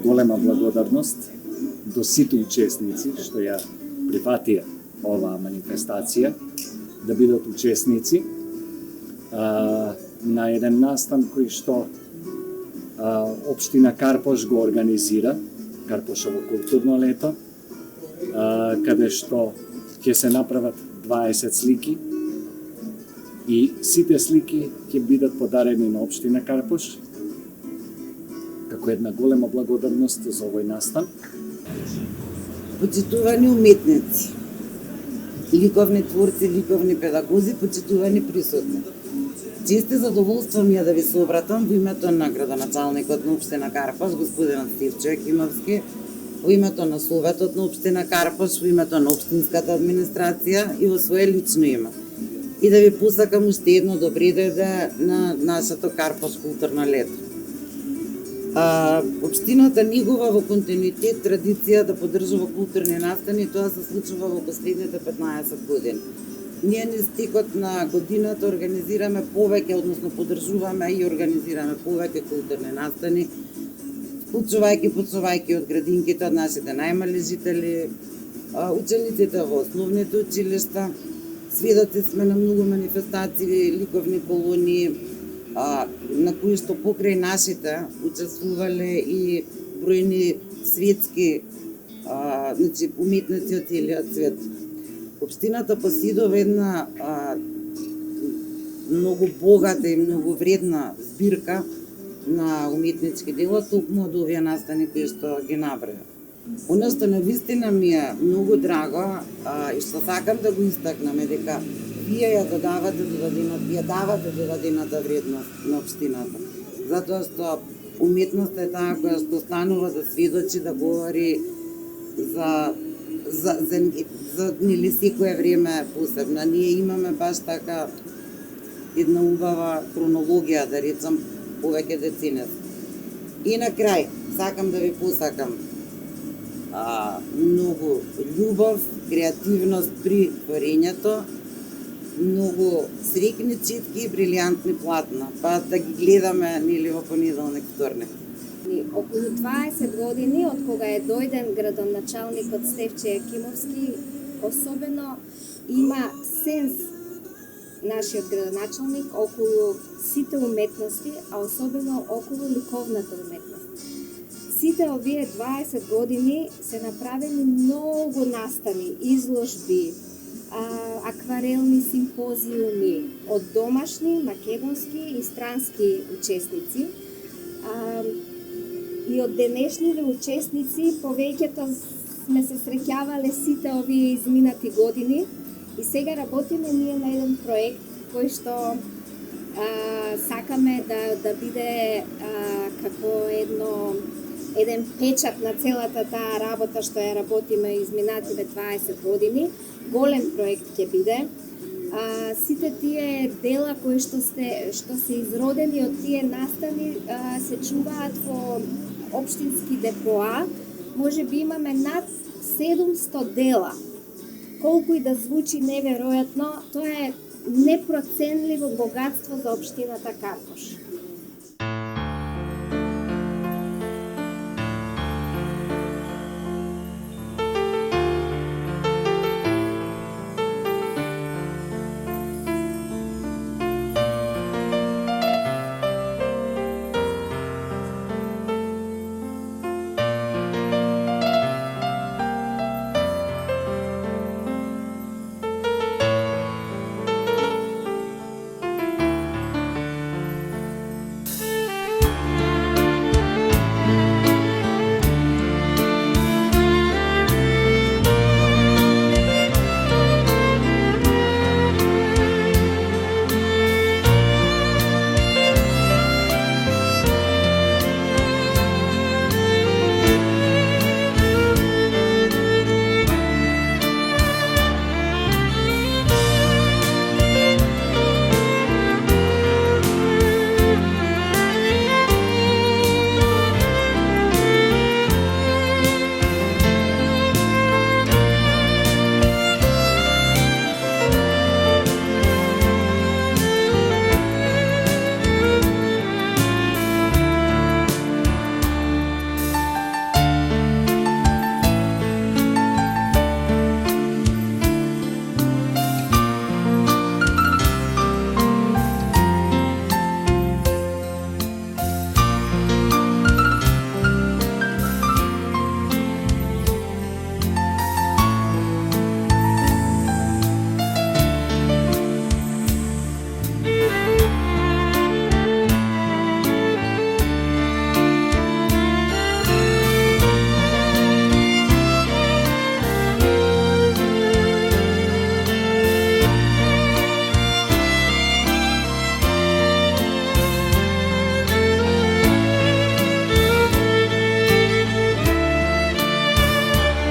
голема благодарност до сите учесници што ја прифатија оваа манифестација да бидат учесници на еден настан кој што општина Карпош го организира, Карпошово културно лето, каде што ќе се направат 20 слики и сите слики ќе бидат подарени на општина Карпош како една голема благодарност за овој настан. Почитувани уметници, ликовни творци, ликовни педагози, почитувани присутни. Често задоволство ми е да ви се обратам во името на градоначалникот на општина Карпош, господинот Стефчо Јакимовски, во името на Советот на општина Карпош, во името на општинската администрација и во свое лично име. И да ви посакам уште едно добре дојде на нашето Карпош културно лето. Општината негува во континуитет традиција да поддржува културни настани, тоа се случува во последните 15 години. Ние низ текот на годината организираме повеќе, односно поддржуваме и организираме повеќе културни настани, почнувајќи од градинките од нашите најмали жители, учениците во основните училишта. Сведоци сме на многу манифестации, ликовни колонии, на кои што покрај нашите учествувале и бројни светски уметници од целиот свет. Општината поседува една многу богата и многу вредна збирка на уметнички дела, токму од овие настани кои што ги наброја. Оно што навистина ми е многу драго и што сакам да го истакнам е дека вие ја давате додадената вредност на општината. Затоа што уметноста е таа која што станува да сведочи, да говори за нели секое време посебно. Ние имаме баш така една убава хронологија, да речам, повеќе деценија. И на крај, сакам да ви посакам многу љубов, креативност при творењето, многу среќни четки и брилијантни платна, па да ги гледаме нели во понеделник, вторник. Околу 20 години од кога е дојден градоначалникот Стефчо Јакимовски, особено има сенс нашиот градоначалник околу сите уметности, а особено околу ликовната уметност. Сите овие 20 години се направени многу настани, изложби, акварелни симпозиуми од домашни, македонски и странски учесници. И од денешниве учесници повеќето сме се среќавале сите овие изминати години и сега работиме ние на еден проект кој што сакаме да биде како еден печат на целата таа работа што ја работиме изминативе 20 години. Голем проект ќе биде. Сите тие дела кои што се изродени од тие настани се чуваат во општински депоа. Може би имаме над 700 дела. Колку и да звучи неверојатно, тоа е непроценливо богатство за општината Карпош.